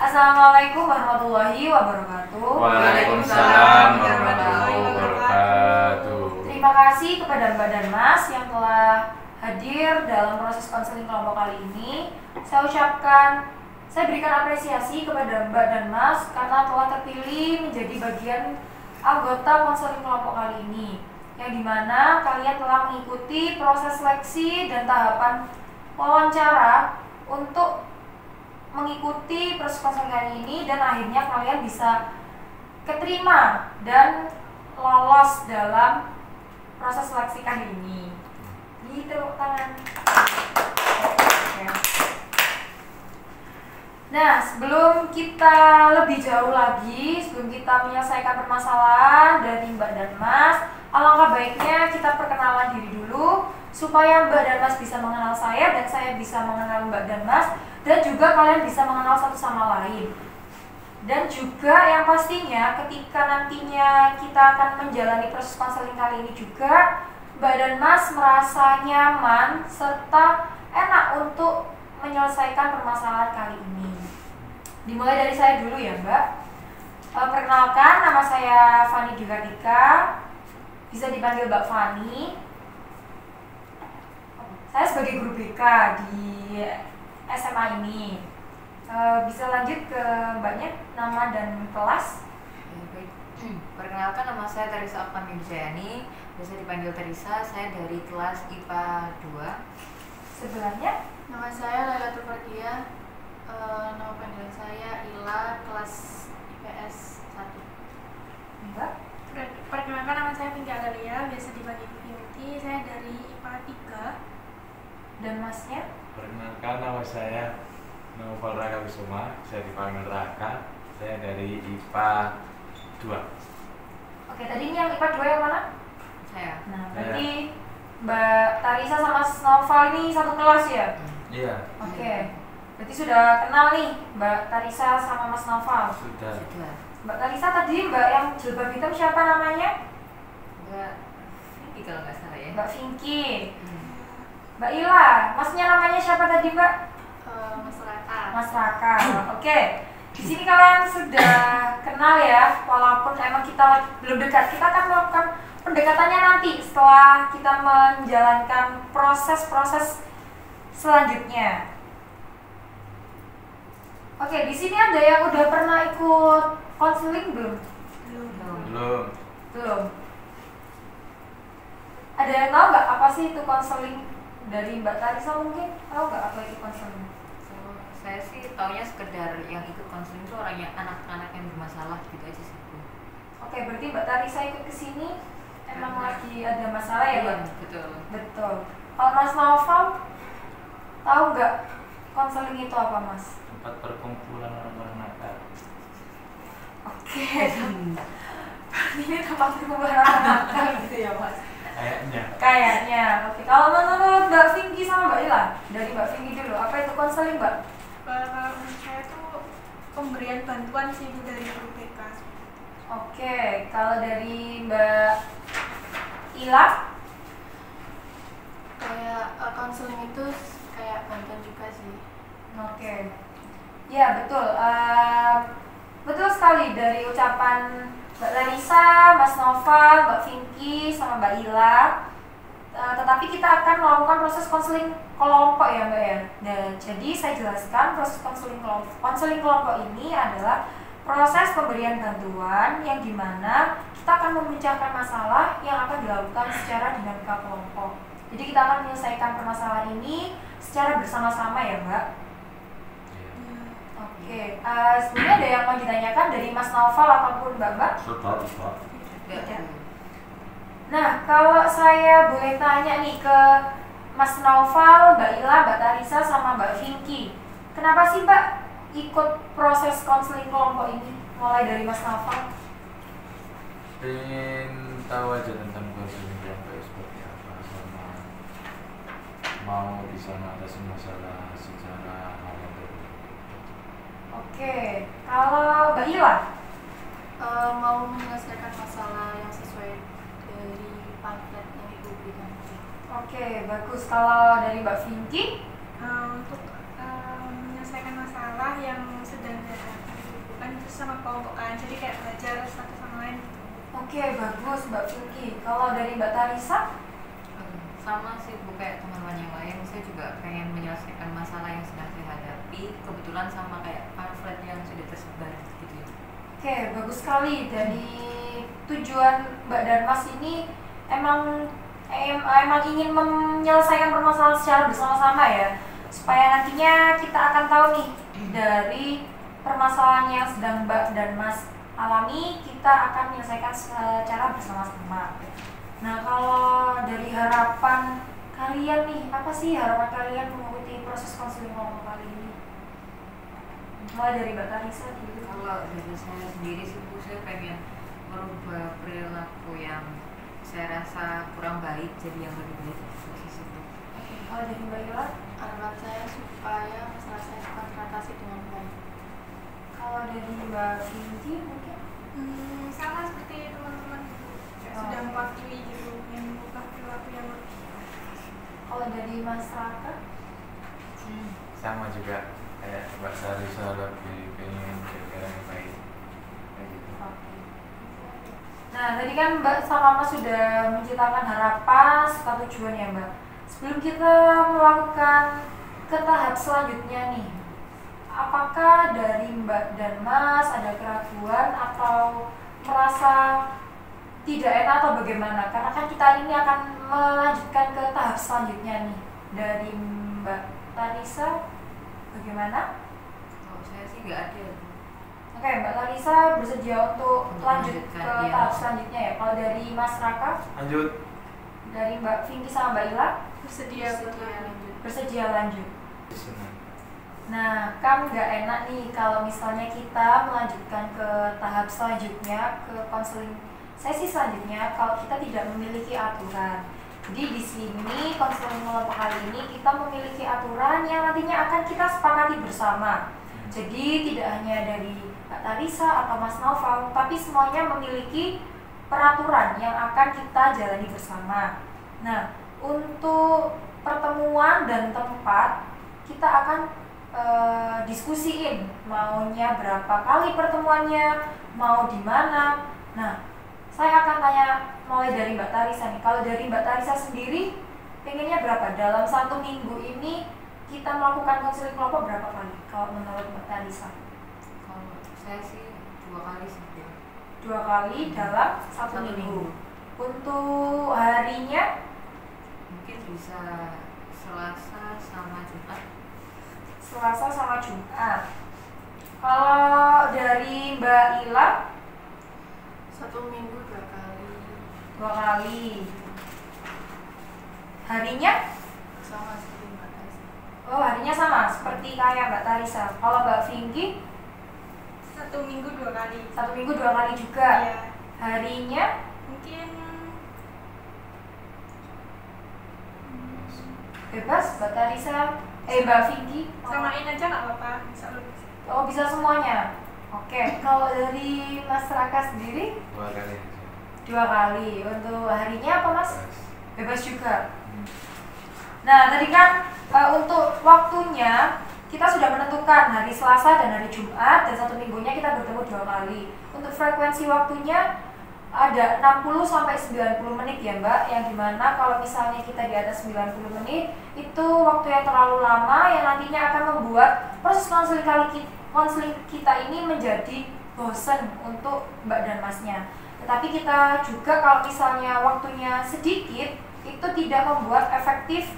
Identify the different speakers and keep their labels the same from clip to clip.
Speaker 1: Assalamualaikum warahmatullahi wabarakatuh.
Speaker 2: Waalaikumsalam warahmatullahi wabarakatuh.
Speaker 1: Terima kasih kepada Mbak dan Mas yang telah hadir dalam proses konseling kelompok kali ini. Saya berikan apresiasi kepada Mbak dan Mas karena telah terpilih menjadi bagian anggota konseling kelompok kali ini, yang dimana kalian telah mengikuti proses seleksi dan tahapan wawancara untuk mengikuti proses konseling kali ini, dan akhirnya kalian bisa keterima dan lolos dalam proses seleksi kali ini. Tepuk tangan. Oke. Nah, sebelum kita lebih jauh lagi, sebelum kita menyelesaikan permasalahan dari Mbak dan Mas, alangkah baiknya kita perkenalan diri dulu supaya Mbak dan Mas bisa mengenal saya dan saya bisa mengenal Mbak dan Mas, dan juga kalian bisa mengenal satu sama lain. Dan juga yang pastinya ketika nantinya kita akan menjalani proses konseling kali ini juga, Mbak dan Mas merasa nyaman serta enak untuk menyelesaikan permasalahan kali ini. Dimulai dari saya dulu ya, Mbak. Perkenalkan, nama saya Fani Dwi-Kartika, bisa dipanggil Mbak Fani. Saya sebagai guru BK di SMA ini. Bisa lanjut ke Mbaknya, nama dan kelas.
Speaker 3: Perkenalkan, nama saya Teresa Oktan Wijayani, bisa dipanggil Teresa. Saya dari kelas IPA 2.
Speaker 1: Sebelahnya,
Speaker 4: nama saya Lailatul Fardia, nama panggilan saya Ila, kelas IPS 1.
Speaker 1: Mbak.
Speaker 4: Perkenalkan, nama saya Pinky Agalia, biasa dipanggil Pinky. Saya dari IPA 3.
Speaker 1: Dan Masnya?
Speaker 2: Perkenalkan, nama saya Novel Raka Kusuma, saya dipanggil Raka. Saya dari IPA 2.
Speaker 1: Oke, tadi ini yang IPA 2 yang mana?
Speaker 3: Saya.
Speaker 1: Nah, berarti Mbak Tarisa sama Mas Noval ini satu kelas ya?
Speaker 2: Iya.
Speaker 1: Oke. Berarti sudah kenal nih Mbak Tarisa sama Mas Noval.
Speaker 2: Sudah.
Speaker 1: Mbak Tarisa tadi Mbak yang jilbab hitam siapa namanya?
Speaker 3: Mbak Vicky kalau nggak salah ya.
Speaker 1: Mbak Vinky. Mbak Ila, Masnya namanya siapa tadi Mbak?
Speaker 4: Mas Raka.
Speaker 1: Mas Raka. Oke. Di sini kalian sudah kenal ya, walaupun emang kita belum dekat. Kita akan melakukan pendekatannya nanti setelah kita menjalankan proses-proses selanjutnya. Oke, di sini ada yang udah pernah ikut konseling belum?
Speaker 2: Belum.
Speaker 1: Belum. Ada yang tahu nggak apa sih itu konseling? Dari Mbak Tarisa mungkin tahu nggak apa itu konseling?
Speaker 3: Saya sih taunya sekedar yang ikut konseling itu orangnya anak-anak yang bermasalah gitu aja sih.
Speaker 1: Oke, berarti Mbak Tarisa ikut ke sini emang lagi ada masalah ya, Mbak?
Speaker 3: Iya, betul.
Speaker 1: Betul. Kalau Mas Novel tahu nggak konseling itu apa, Mas?
Speaker 2: Tempat perkumpulan orang-orang nakal.
Speaker 1: Oke. Ini tempat perkumpulan orang nakal gitu ya, Mas? Kayaknya. Oke. Kalau menurut Mbak Vinky sama Mbak Ila, dari Mbak Vinky dulu, apa itu konseling, Mbak?
Speaker 4: Kalau menurut saya itu pemberian bantuan sih dari guru BK.
Speaker 1: Oke. Kalau dari Mbak Ila?
Speaker 4: Kayak konseling itu kayak bantuan juga sih.
Speaker 1: Oke. Ya, betul. Betul sekali dari ucapan Mbak Larissa, Mas Noval, Mbak Vinky, sama Mbak Ila. Tetapi kita akan melakukan proses konseling kelompok ya Mbak ya. Nah, jadi saya jelaskan proses konseling kelompok. Konseling kelompok ini adalah proses pemberian bantuan yang dimana kita akan memecahkan masalah yang akan dilakukan secara dinamika kelompok. Jadi kita akan menyelesaikan permasalahan ini secara bersama-sama ya Mbak. Oke, sebenarnya ada yang mau ditanyakan dari Mas Noval ataupun Mbak?
Speaker 2: Sudah.
Speaker 1: Tidak. Nah, kalau saya boleh tanya nih ke Mas Noval, Mbak Ila, Mbak Tarisa, sama Mbak Vinky, kenapa sih Mbak ikut proses konseling kelompok ini? Mulai dari Mas Noval.
Speaker 2: Pengen tahu aja tentang konseling kelompok seperti apa, sama mau bisa mengatasi masalah secara awal.
Speaker 1: Oke, kalau Mbak Ila?
Speaker 4: Mau menyelesaikan masalah yang sesuai dari pamflet yang ibu berikan.
Speaker 1: Oke, bagus. Kalau dari Mbak Vinky?
Speaker 4: Untuk menyelesaikan masalah yang sedang dihadapi terus sama kelompokan, jadi kayak belajar satu sama lain gitu.
Speaker 1: Oke, bagus Mbak Pinky. Kalau dari Mbak Tarisa?
Speaker 3: Sama sih Bu, kayak teman-teman yang lain, saya juga pengen menyelesaikan masalah yang sedang saya hadapi, kebetulan sama kayak pamflet yang sudah tersebar gitu ya.
Speaker 1: Oke, bagus sekali. Dari tujuan Mbak dan Mas ini emang ingin menyelesaikan permasalahan secara bersama-sama ya, supaya nantinya kita akan tahu nih dari permasalahan yang sedang Mbak dan Mas alami, kita akan menyelesaikan secara bersama-sama. Nah, kalau dari harapan kalian nih, apa sih harapan kalian mengikuti proses konseling kelompok kali ini? Mulai dari Mbak Tarisa gitu.
Speaker 3: Kalau dari saya sendiri sih Bu, saya pengen merubah perilaku yang saya rasa kurang baik jadi yang lebih baik proses itu.
Speaker 1: Oke, kalau dari Mbak Ila?
Speaker 4: Harapan saya supaya masalah saya dapat teratasi dengan baik.
Speaker 1: Kalau dari Mbak Pinky mungkin?
Speaker 4: Sama seperti teman-teman kayak sudah mewakili gitu, yang mengubah perilaku yang lebih.
Speaker 1: Kalau dari Mas Raka?
Speaker 2: Sama juga kayak Mbak Sarisa, lebih pengen jaga yang baik kayak gitu.
Speaker 1: Oke. Nah, tadi kan Mbak sama Mas sudah menciptakan harapan serta tujuan ya Mbak. Sebelum kita melakukan ke tahap selanjutnya nih, apakah dari Mbak dan Mas ada keraguan atau merasa tidak enak atau bagaimana? Karena kan kita ini akan melanjutkan ke tahap selanjutnya nih. Dari Mbak Tarisa, bagaimana?
Speaker 3: Kalau saya sih nggak ada.
Speaker 1: Oke, Mbak Tarisa bersedia untuk lanjut ke
Speaker 3: Melanjutkan, iya.
Speaker 1: tahap selanjutnya ya. Kalau dari Mas Raka,
Speaker 2: Lanjut.
Speaker 1: dari Mbak Pinky sama Mbak Ila,
Speaker 4: Bersedia lanjut.
Speaker 1: bersedia lanjut.
Speaker 2: Senang.
Speaker 1: Nah, kan nggak enak nih kalau misalnya kita melanjutkan ke tahap selanjutnya, ke konseling sesi selanjutnya, kalau kita tidak memiliki aturan. Jadi di sini konseling kelompok kali ini kita memiliki aturan yang nantinya akan kita sepakati bersama. Jadi tidak hanya dari Mbak Tarisa atau Mas Naufal, tapi semuanya memiliki peraturan yang akan kita jalani bersama. Nah, untuk pertemuan dan tempat kita akan diskusiin maunya berapa kali pertemuannya, mau di mana. Nah, saya akan tanya mulai dari Mbak Tarisa nih. Kalau dari Mbak Tarisa sendiri, pengennya berapa? Dalam 1 minggu ini kita melakukan konseling kelompok berapa kali? Kalau menurut Mbak Tarisa?
Speaker 3: Kalau saya sih 2 kali sih Bu.
Speaker 1: 2 kali dalam 1 minggu. Untuk harinya?
Speaker 3: Mungkin bisa Selasa sama Jumat.
Speaker 1: Selasa sama Jumat. Kalau dari Mbak Ila?
Speaker 4: 1 minggu 2 kali.
Speaker 1: 2 kali. Harinya?
Speaker 4: Sama seperti Mbak Tarisa.
Speaker 1: Oh, harinya sama seperti kayak Mbak Tarisa. Kalau Mbak Pinky?
Speaker 4: 1 minggu 2 kali.
Speaker 1: 1 minggu 2 kali juga.
Speaker 4: Iya.
Speaker 1: Harinya?
Speaker 4: Mungkin
Speaker 1: Bebas Mbak Tarisa, Mbak Pinky?
Speaker 4: samain aja nggak apa-apa. Bisa lebih.
Speaker 1: Oh, bisa semuanya. Oke, kalau dari Mas Raka sendiri
Speaker 2: 2 kali aja.
Speaker 1: 2 kali. Untuk harinya apa Mas?
Speaker 2: Bebas.
Speaker 1: Bebas juga. Nah, tadi kan untuk waktunya kita sudah menentukan hari Selasa dan hari Jumat, dan 1 minggunya kita bertemu 2 kali. Untuk frekuensi waktunya ada 60 sampai 90 menit ya Mbak, yang dimana kalau misalnya kita di atas 90 menit itu waktu yang terlalu lama yang nantinya akan membuat proses konseling kita ini menjadi bosan untuk Mbak dan Masnya. Tetapi kita juga kalau misalnya waktunya sedikit, itu tidak membuat efektif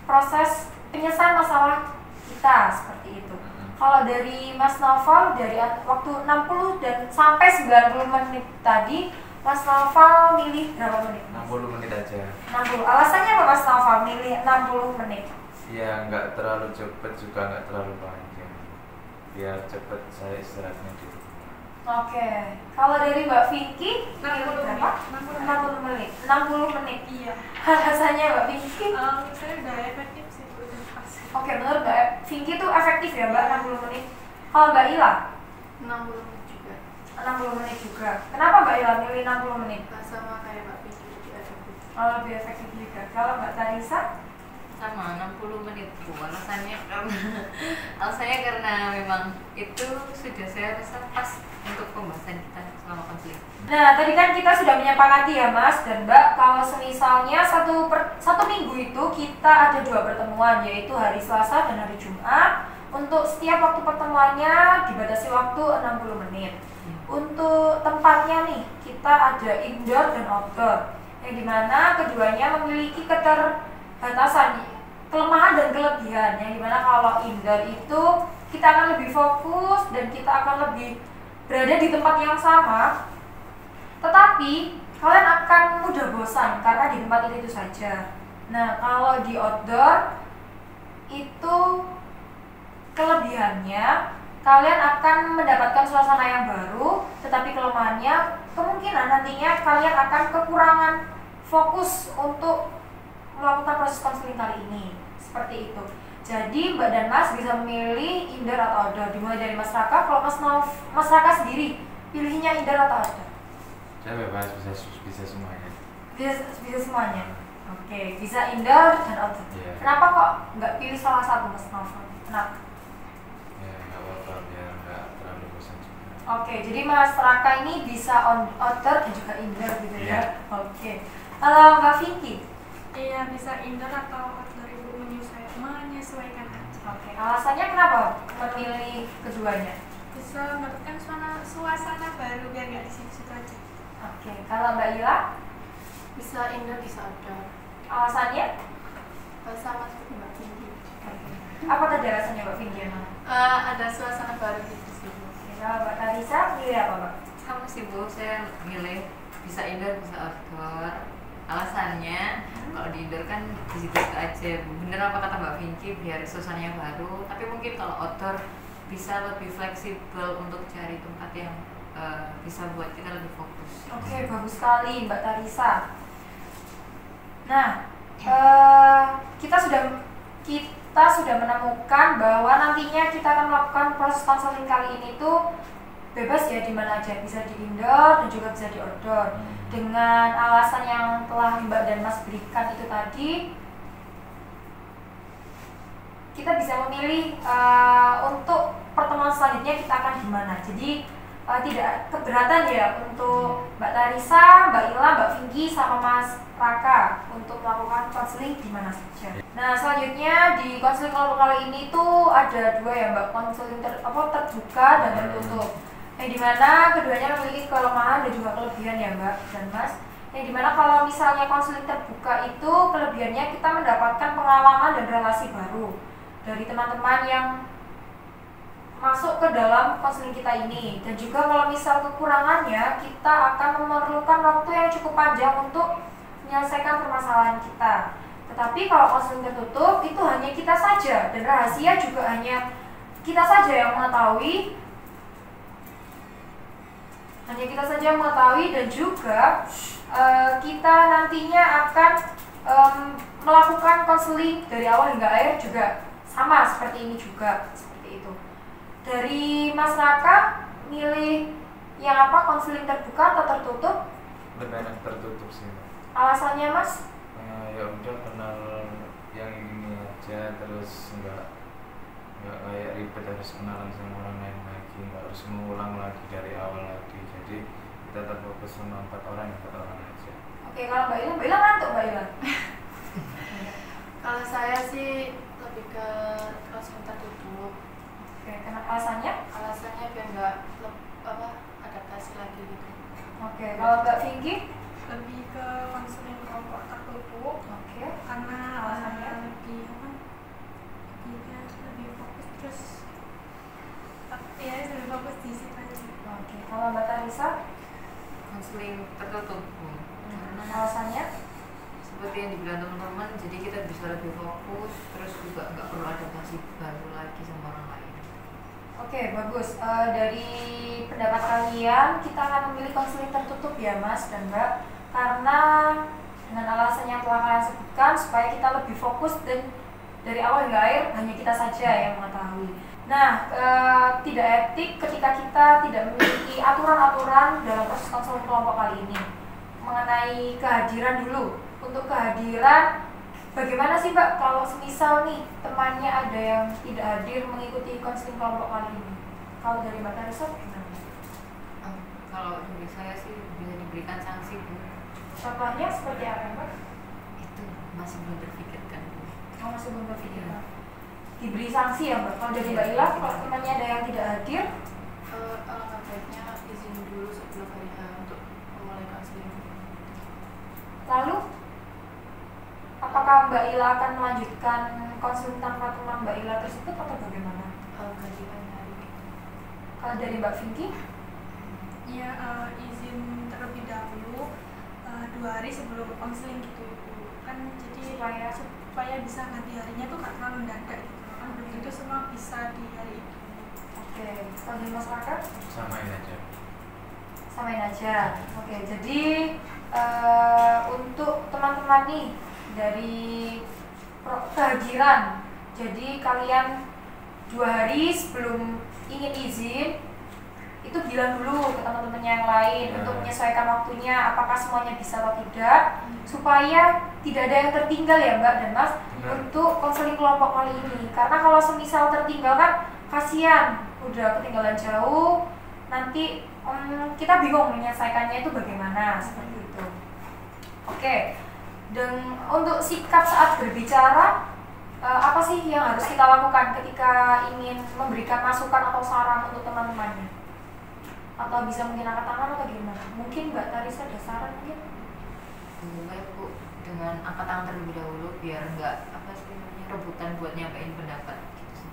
Speaker 1: proses penyelesaian masalah kita, seperti itu. Kalau dari Mas Naufal, dari waktu 60 dan sampai 90 menit tadi, Mas Naufal milih berapa menit?
Speaker 2: 60 menit aja.
Speaker 1: 60. Alasannya apa Mas Naufal milih 60 menit?
Speaker 2: Ya nggak terlalu cepet juga nggak terlalu panjang. Biar cepet saya istirahatnya dulu.
Speaker 1: Oke. Kalau dari Mbak Pinky,
Speaker 4: 60
Speaker 1: milih berapa?
Speaker 4: menit.
Speaker 1: 60 menit. 60 menit.
Speaker 4: Iya.
Speaker 1: Alasannya Mbak Pinky?
Speaker 4: Saya udah efektif sih, udah pas.
Speaker 1: Oke, menurut Mbak Pinky itu efektif ya Mbak 60 menit. Kalau Mbak Ila?
Speaker 4: 60 menit juga.
Speaker 1: 60 menit juga. Kenapa Mbak Ila milih 60 menit?
Speaker 4: Sama kayak Mbak Pinky, lebih efektif.
Speaker 1: Oh, lebih efektif juga. Kalau Mbak Tarisa?
Speaker 3: Sama 60 menit Bu. Alasannya karena memang itu sudah saya rasa pas untuk pembahasan kita selama konseling.
Speaker 1: Nah, tadi kan kita sudah menyepakati ya Mas dan Mbak, kalau semisalnya satu minggu itu kita ada 2 pertemuan, yaitu hari Selasa dan hari Jumat. Untuk setiap waktu pertemuannya dibatasi waktu 60 menit. Untuk tempatnya nih, kita ada indoor dan outdoor, yang dimana keduanya memiliki keterbatasan, kelemahan dan kelebihan. Yang dimana kalau indoor itu kita akan lebih fokus dan kita akan lebih berada di tempat yang sama, tetapi kalian akan mudah bosan karena di tempat itu saja. Nah, kalau di outdoor itu kelebihannya kalian akan mendapatkan suasana yang baru, tetapi kelemahannya kemungkinan nantinya kalian akan kekurangan fokus untuk melakukan proses konseling kali ini. Seperti itu. Jadi Mbak dan Mas bisa memilih indoor atau outdoor, dimulai dari Mas Raka. Kalau Mas Raka sendiri pilihnya indoor atau outdoor?
Speaker 2: Saya bebas, bisa semuanya.
Speaker 1: Bisa semuanya. Oke, bisa indoor dan outdoor.
Speaker 2: Iya.
Speaker 1: Kenapa kok nggak pilih salah satu Mas Novel? Kenapa?
Speaker 2: Ya nggak apa-apa, biar nggak terlalu bosan juga.
Speaker 1: Oke, jadi Mas Raka ini bisa outdoor dan juga indoor gitu ya?
Speaker 2: Iya.
Speaker 1: Oke. Kalau Mbak Vicky?
Speaker 4: Iya, bisa indoor atau outdoor, Ibu menyesuaikan aja.
Speaker 1: Oke, alasannya kenapa memilih keduanya?
Speaker 4: Bisa mendapatkan suasana baru biar nggak di situ aja.
Speaker 1: Oke, kalau Mbak Ila?
Speaker 4: Bisa indoor, bisa outdoor.
Speaker 1: Alasannya?
Speaker 4: Sama seperti Mbak Tinggi.
Speaker 1: Apa tadi alasannya Mbak Vicky?
Speaker 4: Ada suasana baru di situ.
Speaker 1: Oke, kalau Mbak Talisa pilih apa Mbak?
Speaker 3: Sama sih Bu, saya milih bisa indoor bisa outdoor. Alasannya kalau di indoor kan di situ aja. Bener apa kata Mbak Vinci, biar suasananya baru. Tapi mungkin kalau outdoor bisa lebih fleksibel untuk cari tempat yang bisa buat kita lebih fokus.
Speaker 1: Oke, bagus sekali Mbak Tarisa. Nah, kita sudah menemukan bahwa nantinya kita akan melakukan proses konseling kali ini tuh bebas ya, di mana aja, bisa di indoor dan juga bisa di outdoor. Dengan alasan yang telah Mbak dan Mas berikan itu tadi, kita bisa memilih untuk pertemuan selanjutnya kita akan di mana. Jadi tidak keberatan ya untuk Mbak Tarisa, Mbak Ila, Mbak Vicky, sama Mas Raka untuk melakukan konseling di mana saja. Nah, selanjutnya di konseling kelompok kali ini tuh ada 2 ya Mbak, konseling terbuka dan tertutup. Yang dimana keduanya memiliki kelemahan dan juga kelebihan ya Mbak dan Mas. Yang dimana kalau misalnya konseling terbuka itu kelebihannya kita mendapatkan pengalaman dan relasi baru dari teman-teman yang masuk ke dalam konseling kita ini. Dan juga kalau misal kekurangannya, kita akan memerlukan waktu yang cukup panjang untuk menyelesaikan permasalahan kita. Tetapi kalau konseling tertutup itu hanya kita saja, dan rahasia juga hanya kita saja yang mengetahui. Hanya kita saja yang mengetahui, dan juga kita nantinya akan melakukan konseling dari awal hingga akhir juga sama seperti ini juga, seperti itu. Dari Mas Raka, milih yang apa, konseling terbuka atau tertutup?
Speaker 2: Lebih enak tertutup sih.
Speaker 1: Alasannya Mas?
Speaker 2: Ya udah kenal yang ini aja, terus nggak kayak ribet harus kenalan sama orang lain lagi, nggak harus mengulang lagi dari awal lagi. Jadi kita terfokus sama 4 orang aja.
Speaker 1: Oke, kalau Mbak Ila ngantuk Mbak Ila?
Speaker 4: Kalau saya sih lebih ke konseling tertutup.
Speaker 1: Oke, kenapa alasannya?
Speaker 4: Alasannya biar nggak adaptasi lagi gitu.
Speaker 1: Oke, kalau Mbak Vicky?
Speaker 5: Lebih ke konseling kelompok tertutup.
Speaker 1: Oke,
Speaker 5: Karena
Speaker 1: alasannya?
Speaker 5: lebih fokus, terus ya lebih fokus di situ aja.
Speaker 1: Oke, kalau Mbak Tarisa?
Speaker 3: Konseling tertutup Bu. Karena
Speaker 1: Alasannya?
Speaker 3: seperti yang dibilang teman-teman, jadi kita bisa lebih fokus, terus juga nggak perlu adaptasi baru lagi sama orang lain.
Speaker 1: Oke, bagus. Dari pendapat kalian, kita akan memilih konseling tertutup ya Mas dan Mbak, karena dengan alasan yang telah kalian sebutkan, supaya kita lebih fokus dan dari awal hingga akhir hanya kita saja yang mengetahui. Nah, tidak etik ketika kita tidak memiliki aturan-aturan dalam proses konseling kelompok kali ini mengenai kehadiran dulu. Untuk kehadiran bagaimana sih Mbak kalau semisal nih temannya ada yang tidak hadir mengikuti konseling kelompok kali ini? Kalau dari Mbak Tarisa bagaimana?
Speaker 3: Kalau dari saya sih bisa diberikan sanksi Bu.
Speaker 1: Contohnya seperti apa Mbak?
Speaker 3: Itu masih belum terpikirkan Bu.
Speaker 1: Oh, masih belum berpikir. Diberi sanksi ya Mbak? Kalau dari Mbak Ila, kalau temannya ada yang tidak hadir,
Speaker 4: Alangkah baiknya izin dulu sebelum hari H untuk memulai konseling.
Speaker 1: lalu apakah Mbak Ila akan melanjutkan konseling tanpa teman Mbak Ila tersebut atau bagaimana?
Speaker 4: Gantikan hari.
Speaker 1: Kalau dari Mbak Vinky?
Speaker 5: Ya, izin terlebih dahulu 2 hari sebelum konseling gitu Ibu. Kan jadi supaya bisa ganti harinya tuh gak terlalu mendadak gitu. Kan belum tentu semua bisa di hari itu.
Speaker 1: Oke, kalau dari masyarakat?
Speaker 2: Samain aja.
Speaker 1: Samain aja. Oke, jadi untuk teman-teman nih dari kehadiran, jadi kalian 2 hari sebelum ingin izin itu bilang dulu ke teman-temannya yang lain untuk menyesuaikan waktunya apakah semuanya bisa atau tidak, supaya tidak ada yang tertinggal ya Mbak dan Mas.
Speaker 2: Benar.
Speaker 1: Untuk konseling kelompok kali ini, karena kalau semisal tertinggal kan kasihan, udah ketinggalan jauh, nanti kita bingung menyelesaikannya itu bagaimana, seperti itu. Oke, dan untuk sikap saat berbicara, apa sih yang harus kita lakukan ketika ingin memberikan masukan atau saran untuk teman-temannya? Atau bisa mungkin angkat tangan atau gimana? Mungkin Mbak Tarisa ada saran mungkin?
Speaker 3: Baik Bu, dengan angkat tangan terlebih dahulu biar nggak apa sih namanya rebutan buat nyampein pendapat. Gitu.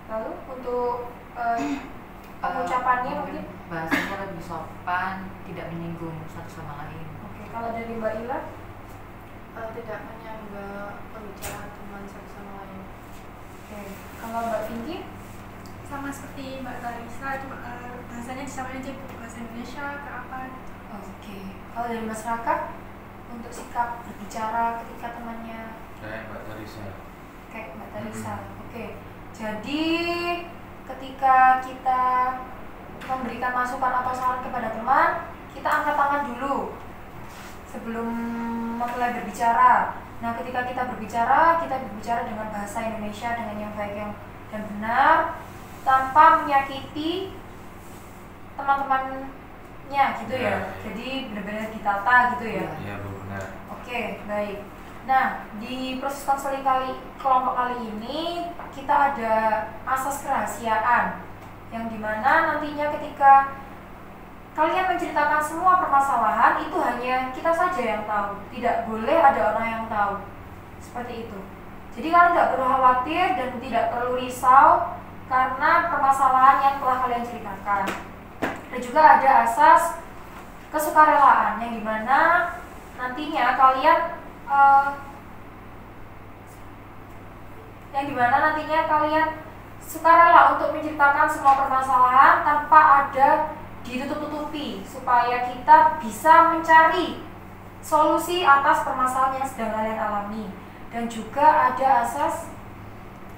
Speaker 1: Lalu untuk pengucapannya mungkin?
Speaker 3: Bahasanya lebih sopan, tidak menyinggung satu sama lain.
Speaker 1: Oke, kalau dari Mbak Ila?
Speaker 4: Tidak menyangga pembicaraan teman satu sama lain.
Speaker 1: Oke, kalau Mbak Vinky?
Speaker 5: Sama seperti Mbak Tarisa, cuma bahasanya disamain aja Ibu, bahasa Indonesia ke apa gitu.
Speaker 1: Oke, kalau dari masyarakat untuk sikap berbicara ketika temannya
Speaker 2: Kayak Mbak Tarisa.
Speaker 1: kayak Mbak Tarisa. Oke, jadi ketika kita memberikan masukan atau saran kepada teman, kita angkat tangan dulu sebelum memulai berbicara. Nah, ketika kita berbicara dengan bahasa Indonesia dengan yang baik dan benar, tanpa menyakiti teman-temannya gitu ya.
Speaker 2: Ya.
Speaker 1: Jadi benar-benar ditata gitu ya.
Speaker 2: Iya Bu, benar.
Speaker 1: Oke, baik. Nah, di proses konseling kelompok kali ini kita ada asas kerahasiaan yang dimana nantinya ketika kalian menceritakan semua permasalahan itu hanya kita saja yang tahu, tidak boleh ada orang yang tahu. Seperti itu. Jadi kalian tidak perlu khawatir dan tidak perlu risau karena permasalahan yang telah kalian ceritakan. Dan juga ada asas kesukarelaan yang dimana nantinya kalian sukarela untuk menceritakan semua permasalahan tanpa ada ditutup-tutupi, supaya kita bisa mencari solusi atas permasalahan yang sedang kalian alami. Dan juga ada asas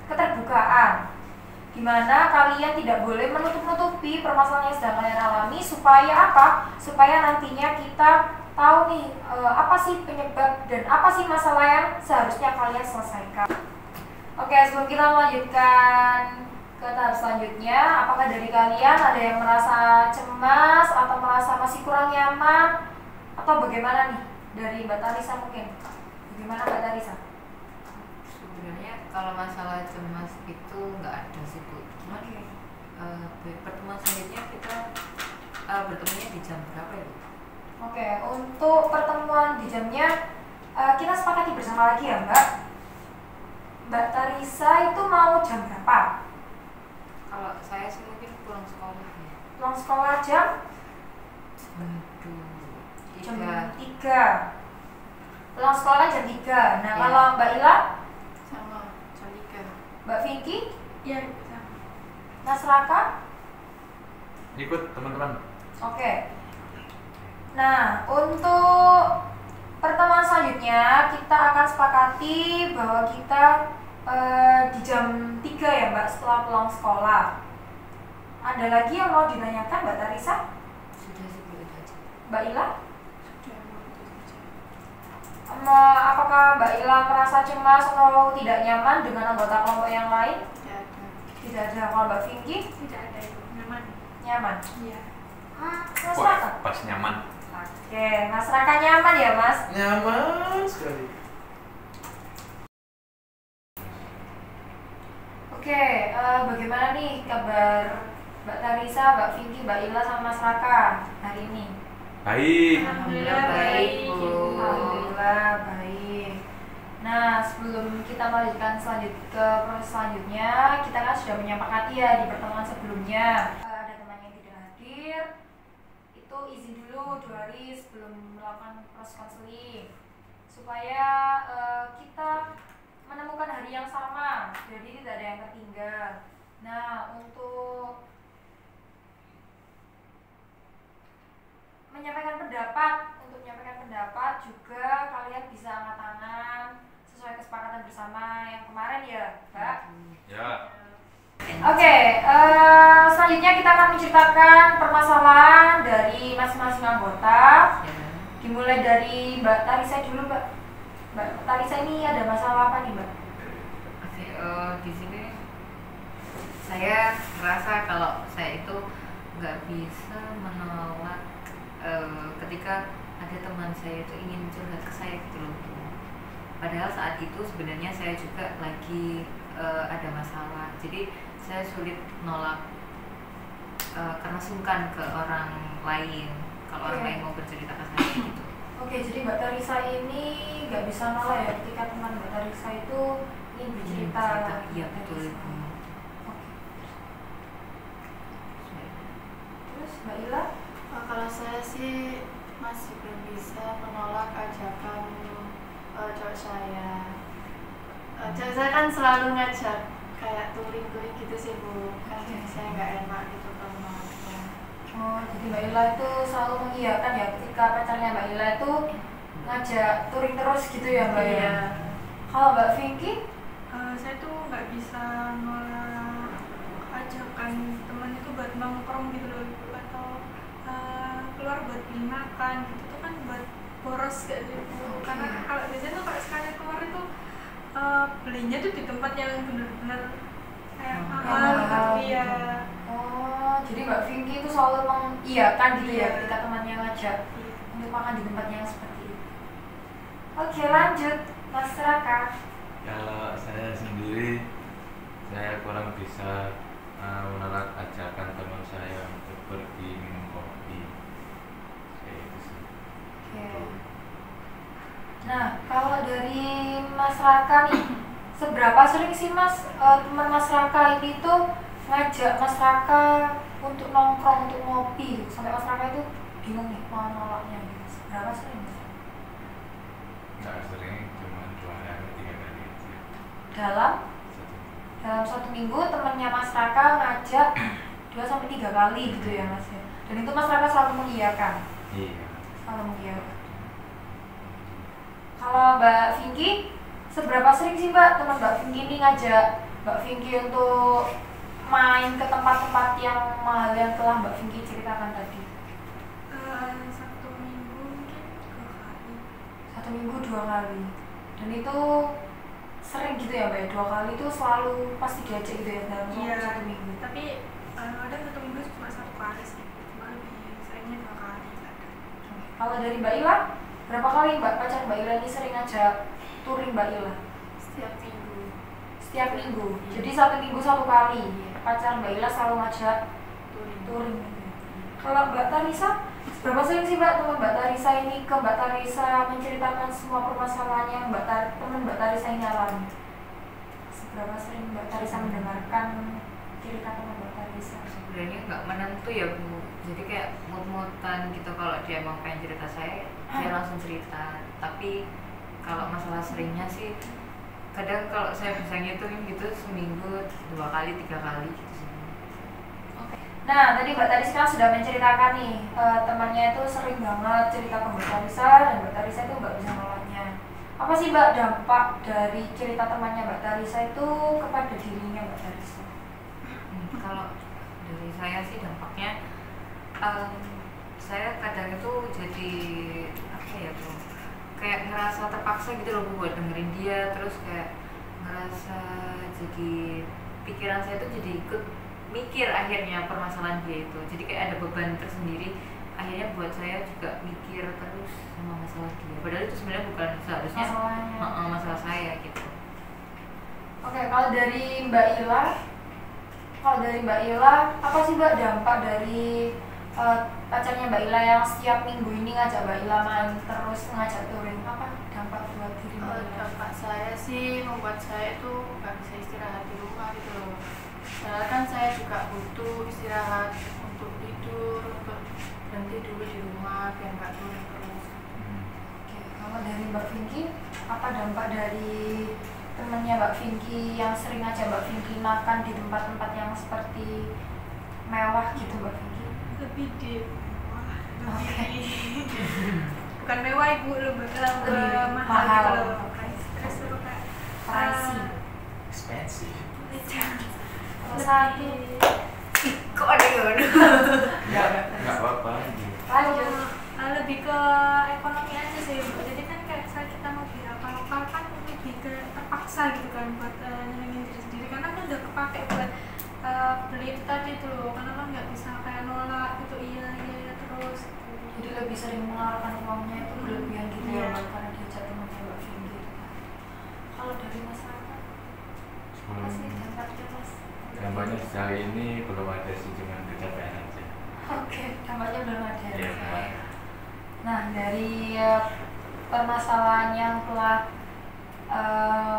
Speaker 1: keterbukaan, di mana kalian tidak boleh menutup-nutupi permasalahan yang sedang kalian alami, supaya apa? Supaya nantinya kita tahu nih apa sih penyebab dan apa sih masalah yang seharusnya kalian selesaikan. Oke, sebelum kita melanjutkan ke tahap selanjutnya, apakah dari kalian ada yang merasa cemas atau merasa masih kurang nyaman atau bagaimana nih? Dari Mbak Tarisa mungkin. Bagaimana Mbak Tarisa?
Speaker 3: Sebenarnya kalau masalah cemas itu nggak ada sih Bu. Cuman pertemuan selanjutnya kita bertemunya di jam berapa ya Bu?
Speaker 1: Oke, untuk pertemuan di jamnya kita sepakati bersama lagi ya Mbak. Mbak Tarisa itu mau jam berapa?
Speaker 3: Kalau saya sih mungkin pulang sekolah ya.
Speaker 1: Pulang sekolah jam? Jam 3. Pulang sekolah jam 3. Nah,
Speaker 3: Ya.
Speaker 1: kalau Mbak Ila?
Speaker 4: Sama jam 3.
Speaker 1: Mbak Vinky?
Speaker 5: Iya Ibu, sama.
Speaker 1: Mas Raka?
Speaker 2: Ikut teman-teman.
Speaker 1: Oke. Nah, untuk pertemuan selanjutnya kita akan sepakati bahwa kita di jam 3 ya Mbak, setelah pulang sekolah. Ada lagi yang mau ditanyakan Mbak Tarisa?
Speaker 3: Sudah sih Bu, itu aja.
Speaker 1: Mbak Ila?
Speaker 4: Sudah mau itu saja.
Speaker 1: apakah Mbak Ila merasa cemas atau tidak nyaman dengan anggota kelompok yang lain?
Speaker 4: Tidak ada.
Speaker 1: Tidak ada. Kalau Mbak Vinky?
Speaker 5: Tidak ada itu, nyaman.
Speaker 1: Nyaman.
Speaker 5: Iya.
Speaker 1: Mas
Speaker 2: Wah,
Speaker 1: Raka?
Speaker 2: pas nyaman.
Speaker 1: Oke, Mas Raka nyaman ya Mas?
Speaker 2: Nyaman sekali.
Speaker 1: Oke, bagaimana nih kabar Mbak Tarisa, Mbak Vinky, Mbak Ila sama Mas Raka hari ini?
Speaker 2: Baik.
Speaker 5: Alhamdulillah
Speaker 3: baik,
Speaker 5: baik.
Speaker 3: Bu.
Speaker 1: Alhamdulillah baik. Nah, sebelum kita melanjutkan ke proses selanjutnya, kita kan sudah menyepakati ya di pertemuan sebelumnya. Ada teman yang tidak hadir, itu izin dulu 2 hari sebelum melakukan proses konseling supaya kita menemukan hari yang sama, jadi tidak ada yang tertinggal. Nah, untuk menyampaikan pendapat juga kalian bisa angkat tangan sesuai kesepakatan bersama yang kemarin ya, Mbak.
Speaker 2: Ya.
Speaker 1: Oke, selanjutnya kita akan menceritakan permasalahan dari masing-masing anggota. Dimulai dari Mbak Tarisa dulu, Mbak. Mbak Tarisa ini ada masalah apa nih, Mbak?
Speaker 3: Oke, di sini saya merasa kalau saya itu nggak bisa menolak ketika ada teman saya itu ingin curhat ke saya gitu loh. Padahal saat itu sebenarnya saya juga lagi ada masalah, jadi saya sulit nolak karena sungkan ke orang lain kalau orang lain mau bercerita ke saya gitu.
Speaker 1: Oke, jadi Mbak Tarisa ini nggak bisa nolak ya ketika teman Mbak Tarisa itu ingin bercerita.
Speaker 3: Iya betul.
Speaker 1: Oke. Terus Mbak Ila?
Speaker 4: Kalau saya sih masih belum bisa menolak ajakan cowok saya. Cowok saya kan selalu ngajak kayak touring gitu sih Bu, kan jadi saya nggak enak gitu kalau menolaknya.
Speaker 1: Oh, jadi Mbak Ila itu selalu mengiyakan ya ketika pacarnya Mbak Ila itu ngajak touring terus gitu ya Mbak ya?
Speaker 4: Iya.
Speaker 1: Kalau Mbak Vinky?
Speaker 5: Saya tuh nggak bisa nolak ajakan teman itu buat nongkrong gitu loh, atau keluar buat beli makan gitu tuh kan buat boros kayak gitu. Karena kalau biasanya tuh kalau sekali keluar itu belinya tuh di tempat yang benar-benar kayak mahal gitu. Iya.
Speaker 1: Oh, jadi Mbak Vinky itu selalu mengiyakan gitu ya ketika temannya ngajak untuk makan di tempat yang seperti itu. Oke, lanjut Mas Raka.
Speaker 2: Kalau saya sendiri, saya kurang bisa menolak ajakan teman saya untuk pergi minum kopi. Kayak itu sih.
Speaker 1: Oke. Nah, kalau dari Mas Raka nih, seberapa sering sih Mas teman Mas Raka ini tuh ngajak Mas Raka untuk nongkrong, untuk ngopi, sampai Mas Raka itu bingung nih mau nolaknya gitu. Seberapa sering Mas?
Speaker 2: Nggak sering, cuma 2 hari 3 kali aja.
Speaker 1: Dalam 1 minggu temannya Mas Raka ngajak 2-3 kali gitu ya Mas ya. Dan itu Mas Raka selalu mengiyakan.
Speaker 2: Iya.
Speaker 1: Selalu mengiyakan. Kalau Mbak Vinky, seberapa sering sih Mbak teman Mbak Vinky ini ngajak Mbak Vinky untuk main ke tempat-tempat yang mahal yang telah Mbak Vinky ceritakan tadi?
Speaker 5: 1 minggu mungkin 2 kali.
Speaker 1: 1 minggu 2 kali. Dan itu sering gitu ya Mbak? 2 kali itu selalu pasti diajak gitu ya dalam
Speaker 5: Iya.
Speaker 1: 1 minggu.
Speaker 5: Tapi ada 1 minggu cuma 1 kali sih, cuma lebih seringnya 2 kali.
Speaker 1: Kalau dari Mbak Ila, berapa kali Mbak pacar Mbak Ila ini sering ngajak touring Mbak Ila?
Speaker 4: Setiap minggu.
Speaker 1: Setiap minggu. Jadi 1 minggu 1 kali. Pacar Mbak Ila selalu ngajak
Speaker 4: Touring.
Speaker 1: touring. Kalau Mbak Tarisa, berapa sering sih Mbak teman Mbak Tarisa ini ke Mbak Tarisa menceritakan semua permasalahan yang teman Mbak Tarisa ini alami? Seberapa sering Mbak Tarisa mendengarkan cerita teman Mbak Tarisa?
Speaker 3: Sebenarnya nggak menentu ya Bu, jadi kayak mut-mutan gitu. Kalau dia emang pengen cerita saya, dia langsung cerita. Tapi kalau masalah seringnya sih, kadang kalau saya bisa ngitungin gitu seminggu 2 kali 3 kali gitu sih.
Speaker 1: Nah, tadi Mbak Tarisa kan sudah menceritakan nih temannya itu sering banget cerita ke Mbak Tarisa dan Mbak Tarisa itu nggak bisa nolaknya. Apa sih Mbak dampak dari cerita temannya Mbak Tarisa itu kepada dirinya Mbak Tarisa?
Speaker 3: Kalau dari saya sih dampaknya, saya kadang itu jadi apa ya Bu, kayak ngerasa terpaksa gitu loh buat dengerin dia, terus kayak ngerasa jadi pikiran saya tuh jadi ikut mikir akhirnya permasalahan dia itu, jadi kayak ada beban tersendiri akhirnya buat saya juga mikir terus sama masalah dia, padahal itu sebenarnya bukan seharusnya masalah saya gitu.
Speaker 1: Oke, kalau dari Mbak Ila, apa sih Mbak dampak dari pacarnya Mbak Ila yang setiap minggu ini ngajak Mbak Ila main terus ngajak touring, apa dampak buat diri Mbak Ila?
Speaker 4: Dampak saya sih membuat saya itu nggak bisa istirahat di rumah gitu loh. Padahal kan saya juga butuh istirahat untuk tidur, untuk berhenti dulu di rumah biar nggak touring terus.
Speaker 1: Oke, kalau dari Mbak Vinky, apa dampak dari temennya Mbak Vinky yang sering aja Mbak Vinky makan di tempat-tempat yang seperti mewah gitu Mbak Vinky?
Speaker 5: Lebih di
Speaker 1: Oke.
Speaker 5: bukan mewah ibu, lebih mahal
Speaker 1: mahal.
Speaker 5: gitu loh. Price itu kayak
Speaker 1: Pricey.
Speaker 2: Expensive.
Speaker 1: Satu.
Speaker 3: Kok ada yang
Speaker 2: Nggak apa-apa.
Speaker 1: Lanjut.
Speaker 5: Lebih ke ekonomi aja sih Bu. Jadi kan kayak kita mau beli apa lokal kan lebih ke terpaksa gitu kan buat nyenengin diri sendiri, karena kan udah kepake buat beli itu tadi tuh loh, karena kan nggak bisa kayak nolak gitu, iya terus gitu.
Speaker 1: Jadi lebih sering mengeluarkan uangnya itu berlebihan gitu ya
Speaker 5: Iya.
Speaker 1: Mbak, karena dia jatuh temannya Mbak Vinky gitu kan. Kalau dari masyarakat, apa sih dampaknya Mas?
Speaker 2: Dampaknya sejauh ini belum ada sih, cuma kecapean aja.
Speaker 1: Oke, dampaknya belum ada.
Speaker 2: Iya, Mbak.
Speaker 1: Nah, dari permasalahan yang telah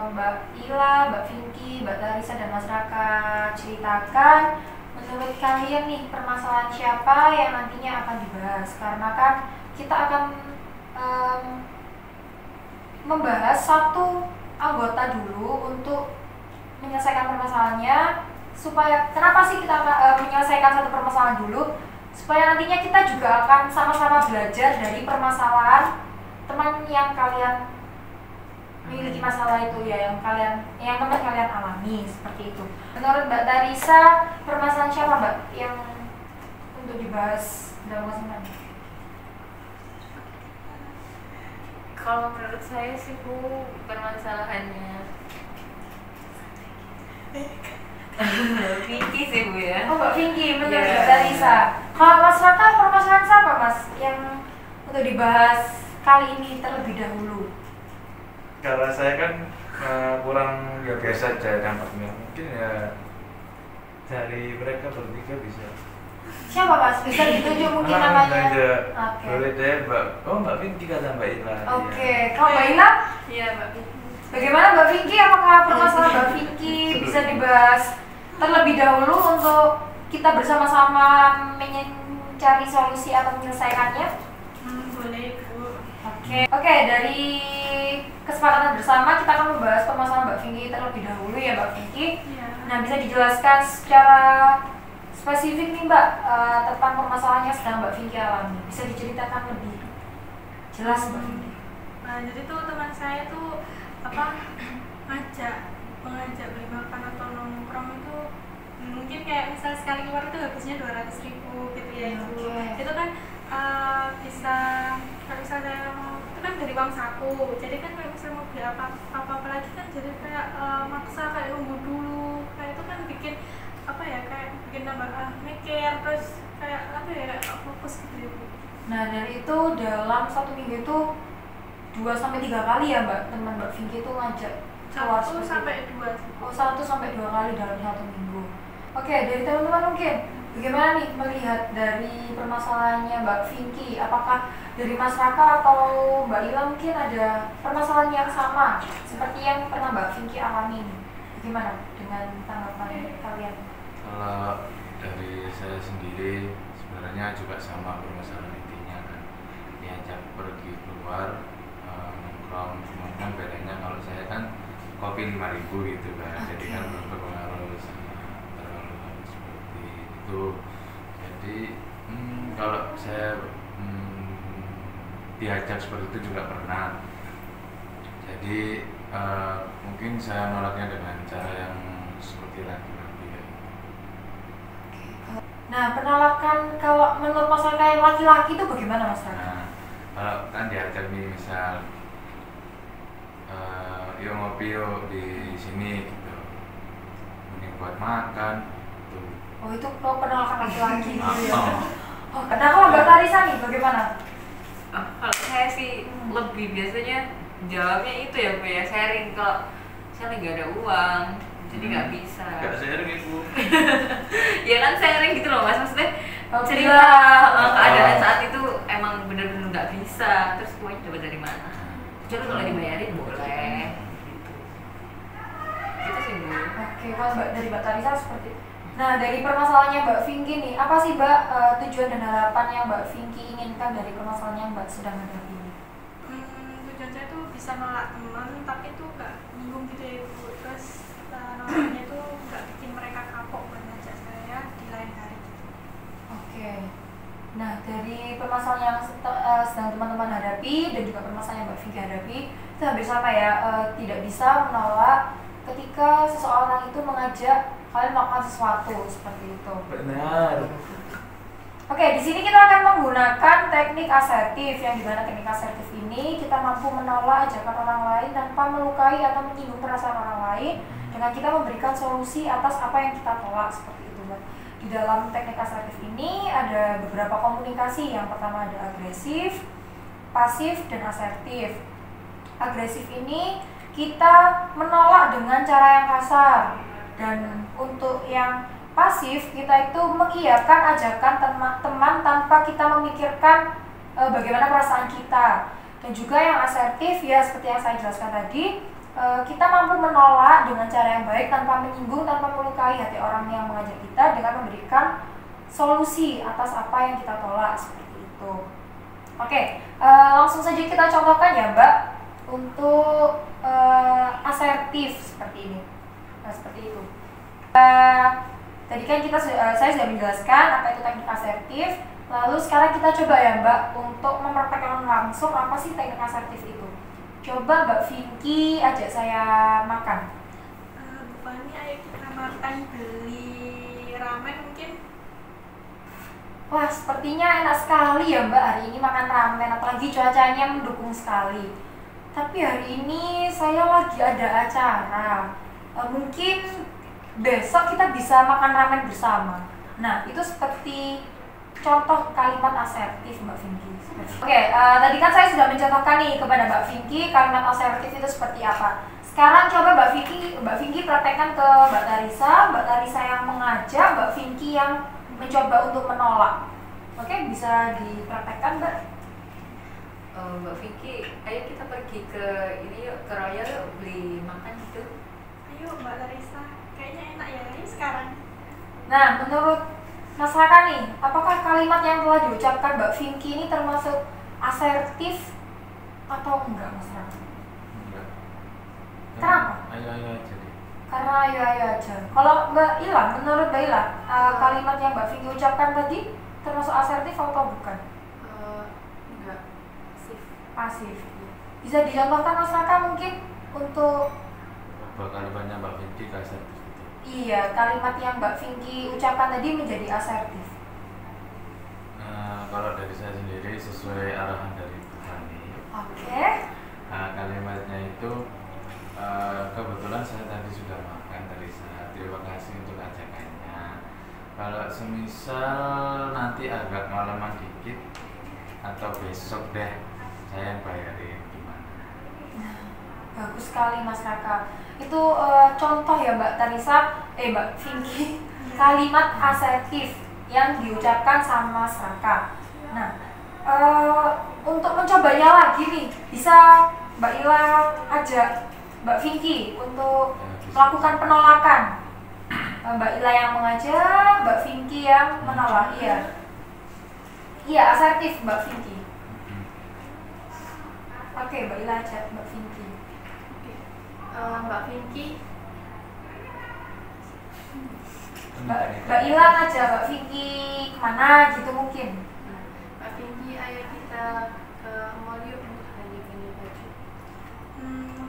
Speaker 1: Mbak Ila, Mbak Vinky, Mbak Tarisa, dan Mas Raka ceritakan, menurut kalian nih permasalahan siapa yang nantinya akan dibahas? Karena kan kita akan membahas satu anggota dulu untuk menyelesaikan permasalahannya, supaya kenapa sih kita akan menyelesaikan satu permasalahan dulu, supaya nantinya kita juga akan sama-sama belajar dari permasalahan teman yang kalian memiliki masalah itu ya, yang teman kalian alami seperti itu. Menurut Mbak Tarisa, permasalahan siapa Mbak yang untuk dibahas dalam kesempatan?
Speaker 3: Kalau menurut saya sih Bu, permasalahannya Vinky sih Bu ya.
Speaker 1: Oh Mbak Vinky, menurut
Speaker 3: Iya.
Speaker 1: Mbak Tarisa. Kalau Mas Raka, permasalahan siapa Mas yang untuk dibahas kali ini terlebih dahulu?
Speaker 2: Kalau saya kan kurang ya biasa aja dampaknya, mungkin ya dari mereka bertiga bisa.
Speaker 1: Siapa Mas? Bisa ditunjuk mungkin namanya? Oke.
Speaker 2: Boleh deh Mbak. Oh Mbak Vinky kata Mbak Ila.
Speaker 1: Oke, kalau Mbak Ila,
Speaker 4: Iya Mbak Vicky.
Speaker 1: bagaimana Mbak Vinky? Apakah permasalahan Mbak Vinky bisa dibahas terlebih dahulu untuk kita bersama-sama mencari solusi atau menyelesaikannya?
Speaker 5: Boleh Bu.
Speaker 1: Oke, dari kesepakatan bersama kita akan membahas permasalahan Mbak Vinky terlebih dahulu ya Mbak Vinky.
Speaker 5: Iya.
Speaker 1: Nah, bisa dijelaskan secara spesifik nih Mbak tentang permasalahan yang sedang Mbak Vinky alami. Bisa diceritakan lebih jelas Mbak Vinky?
Speaker 5: Nah, jadi tuh teman saya tuh mengajak beli makan atau nongkrong itu mungkin kayak misal sekali keluar itu habisnya 200.000 gitu ya Ibu.
Speaker 1: Oke.
Speaker 5: Itu kan bisa kalau misalnya itu kan dari uang saku, jadi kan kalau misalnya mau beli apa lagi kan jadi kayak maksa kayak nunggu dulu, kayak itu kan bikin kayak bikin nambah mikir, terus kayak kayak fokus gitu ya Bu.
Speaker 1: Nah, dari itu dalam satu minggu itu 2-3 kali ya Mbak, teman Mbak Vinky itu ngajak keluar
Speaker 5: 1
Speaker 1: seperti
Speaker 5: sampai
Speaker 1: itu?
Speaker 5: 2 sih.
Speaker 1: Oh, 1-2 kali dalam satu minggu. Oke, dari teman-teman mungkin bagaimana nih melihat dari permasalahannya Mbak Vinky? Apakah dari Mas Raka atau Mbak Ila mungkin ada permasalahan yang sama seperti yang pernah Mbak Vinky alami? Bagaimana dengan tanggapan kalian?
Speaker 2: Kalau dari saya sendiri sebenarnya juga sama permasalahan intinya kan, diajak pergi keluar nongkrong, cuman kan bedanya kalau saya kan kopi 5.000 gitu kan, jadi kan belum berpengaruh sama terlalu seperti itu. Jadi kalau saya diajak seperti itu juga pernah, jadi mungkin saya nolaknya dengan cara yang seperti laki-laki.
Speaker 1: Nah, penolakan kalau menurut masyarakat yang laki-laki itu bagaimana Mas Raka?
Speaker 2: Nah, kalau kan diajak nih misal yuk ngopi yuk di sini gitu, mending buat makan tuh.
Speaker 1: Oh itu lo penolakan laki-laki gitu ya. Oh, nah kalau Mbak Tarisa nih bagaimana?
Speaker 3: Kalau saya sih lebih biasanya jawabnya itu ya Bu ya, sharing. Kalau saya lagi gak ada uang jadi nggak bisa.
Speaker 2: Gak sharing ibu.
Speaker 3: Ya kan sharing gitu loh Mas, maksudnya
Speaker 1: Oh,
Speaker 3: cerita keadaan saat itu emang bener-bener nggak bisa, terus uangnya coba dari mana? Jadi kalau dibayarin boleh. Gitu sih Bu.
Speaker 1: Oke, kalau dari Mbak Tarisa seperti itu. Nah, dari permasalahannya Mbak Vinky nih, apa sih Mbak tujuan dan harapan yang Mbak Vinky inginkan dari permasalahan yang Mbak sedang hadapi ini?
Speaker 5: Tujuan saya tuh bisa nolak teman, tapi itu nggak nyinggung gitu ya Ibu. Terus nolaknya itu nggak bikin mereka kapok buat ngajak saya di lain hari gitu.
Speaker 1: Oke. Nah, dari permasalahan yang sedang teman-teman hadapi dan juga permasalahan yang Mbak Vinky hadapi, itu hampir sama ya, tidak bisa menolak ketika seseorang itu mengajak kalian melakukan sesuatu seperti itu.
Speaker 2: Benar.
Speaker 1: Oke, di sini kita akan menggunakan teknik asertif, yang dimana teknik asertif ini kita mampu menolak ajakan orang lain tanpa melukai atau menyinggung perasaan orang lain dengan kita memberikan solusi atas apa yang kita tolak seperti itu, Mbak. Di dalam teknik asertif ini ada beberapa komunikasi. Yang pertama ada agresif, pasif, dan asertif. Agresif ini kita menolak dengan cara yang kasar, dan untuk yang pasif kita itu mengiyakan ajakan teman tanpa kita memikirkan bagaimana perasaan kita. Dan juga yang asertif ya seperti yang saya jelaskan tadi, kita mampu menolak dengan cara yang baik tanpa menyinggung, tanpa melukai hati orang yang mengajak kita dengan memberikan solusi atas apa yang kita tolak seperti itu. Oke, langsung saja kita contohkan ya Mbak untuk asertif seperti ini. Nah, seperti itu. Tadi kan saya sudah menjelaskan apa itu teknik asertif. Lalu sekarang kita coba ya Mbak untuk mempraktekkan langsung apa sih teknik asertif itu. Coba Mbak Vinky ajak saya makan.
Speaker 5: Bu Fani, ayo kita makan, beli ramen mungkin.
Speaker 1: Wah, sepertinya enak sekali ya Mbak hari ini makan ramen, apalagi cuacanya mendukung sekali. Tapi hari ini saya lagi ada acara. Mungkin besok kita bisa makan ramen bersama. Nah, itu seperti contoh kalimat asertif Mbak Vinky. Oke, tadi kan saya sudah mencontohkan nih kepada Mbak Vinky kalimat asertif itu seperti apa. Sekarang coba Mbak Vinky praktekkan ke Mbak Tarisa yang mengajak, Mbak Vinky yang mencoba untuk menolak. Oke, bisa dipraktekkan Mbak.
Speaker 3: Mbak Vinky, ayo kita pergi ke ini yuk, ke Royal yuk, beli makan gitu.
Speaker 5: Ayo Mbak Tarisa, kayaknya enak ya ini sekarang.
Speaker 1: Nah, menurut Mas Raka nih, apakah kalimat yang telah diucapkan Mbak Vinky ini termasuk asertif atau enggak Mas Raka?
Speaker 2: Enggak.
Speaker 1: Kenapa?
Speaker 2: Ayo aja deh.
Speaker 1: Karena ayo aja. Kalau Mbak Ila, menurut Mbak Ila, kalimat yang Mbak Vinky ucapkan tadi termasuk asertif atau bukan?
Speaker 4: Enggak.
Speaker 1: Pasif. Bisa dicontohkan Mas Raka mungkin untuk
Speaker 2: Kalimatnya Mbak Vinky asertif gitu.
Speaker 1: iya, kalimat yang Mbak Vinky ucapkan tadi menjadi asertif.
Speaker 2: Kalau dari saya sendiri sesuai arahan dari Bu Fani.
Speaker 1: Oke.
Speaker 2: Kalimatnya itu kebetulan saya tadi sudah makan dari sana. Terima kasih untuk ajakannya. Kalau semisal nanti agak malaman dikit atau besok deh saya yang bayarin, gimana?
Speaker 1: Bagus sekali Mas Raka. Itu contoh ya Mbak Vinky kalimat asertif yang diucapkan sama Mas Raka. Nah, untuk mencobanya lagi nih, bisa Mbak Ila ajak Mbak Vinky untuk melakukan penolakan. Mbak Ila yang mengajak, Mbak Vinky yang menolak. Iya, asertif Mbak Vinky. Oke, Mbak Ila ajak Mbak Vinky.
Speaker 4: Mbak Vinky,
Speaker 1: Mbak Ila ngajak Mbak Vinky kemana gitu mungkin.
Speaker 4: Mbak Vinky, ayo kita ke mall yuk untuk ganti-ganti baju.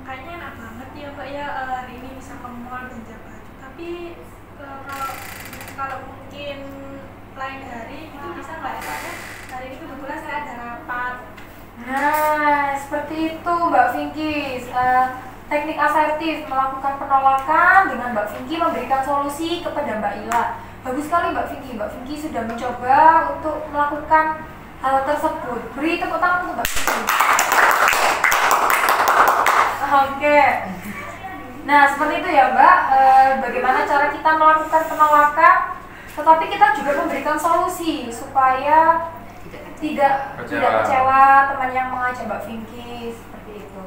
Speaker 5: Kayaknya enak banget ya Mbak ya, hari ini bisa ke mall belanja baju. Tapi kalau mungkin lain hari itu bisa nggak ya? Soalnya hari ini kebetulan saya ada rapat.
Speaker 1: Nah, seperti seperti itu Mbak Vinky. Teknik asertif, melakukan penolakan dengan Mbak Vinky memberikan solusi kepada Mbak Ila. Bagus sekali Mbak Vinky. Mbak Vinky sudah mencoba untuk melakukan hal tersebut. Beri tepuk tangan untuk Mbak Vinky. Oke. Nah, seperti itu ya Mbak. Bagaimana cara kita melakukan penolakan, tetapi kita juga memberikan solusi supaya tidak kecewa teman yang mengajak Mbak Vinky, seperti itu.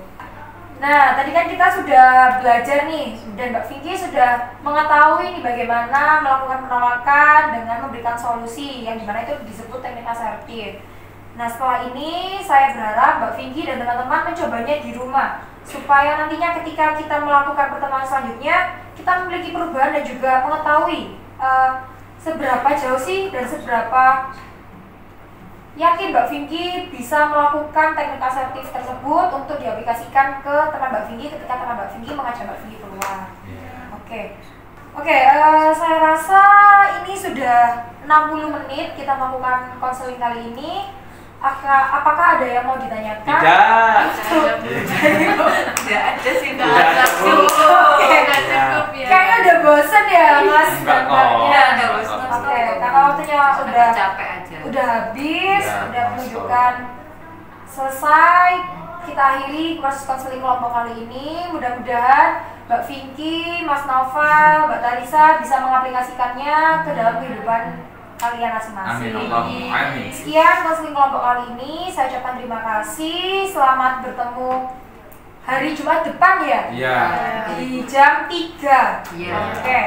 Speaker 1: Nah, tadi kan kita sudah belajar nih, dan Mbak Vinky sudah mengetahui nih bagaimana melakukan penolakan dengan memberikan solusi, yang dimana itu disebut teknik asertif. Nah, setelah ini saya berharap Mbak Vinky dan teman-teman mencobanya di rumah, supaya nantinya ketika kita melakukan pertemuan selanjutnya, kita memiliki perubahan dan juga mengetahui seberapa jauh sih dan seberapa yakin Mbak Vinky bisa melakukan teknik asertif tersebut untuk diaplikasikan ke teman Mbak Vinky ketika teman Mbak Vinky mengajak Mbak Vinky keluar. Oke, saya rasa ini sudah 60 menit kita melakukan konseling kali ini. Apakah ada yang mau ditanyakan?
Speaker 2: Tidak.
Speaker 3: Tidak ada sih,
Speaker 2: Tidak ada, Bu.
Speaker 3: cukup ya.
Speaker 1: Kayaknya udah bosen ya Mas dan Mbaknya.
Speaker 3: Ya, udah bosen.
Speaker 1: Oke, karena waktunya udah
Speaker 3: capek aja.
Speaker 1: udah habis,
Speaker 2: Ya,
Speaker 1: udah
Speaker 2: Mas.
Speaker 1: menunjukkan selesai. Kita akhiri kursus konseling kelompok kali ini. Mudah-mudahan Mbak Vinky, Mas Noval, Mbak Tarisa bisa mengaplikasikannya ke dalam kehidupan kalian masing-masing.
Speaker 2: Amin, Allahumma amin.
Speaker 1: Sekian konseling kelompok kali ini. Saya ucapkan terima kasih. Selamat bertemu hari Jumat depan ya.
Speaker 2: Iya.
Speaker 1: Di jam 3.
Speaker 3: Iya.
Speaker 1: Oke.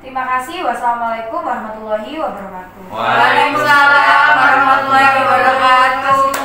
Speaker 1: Terima kasih. Wassalamualaikum warahmatullahi wabarakatuh.
Speaker 3: Waalaikumsalam warahmatullahi wabarakatuh.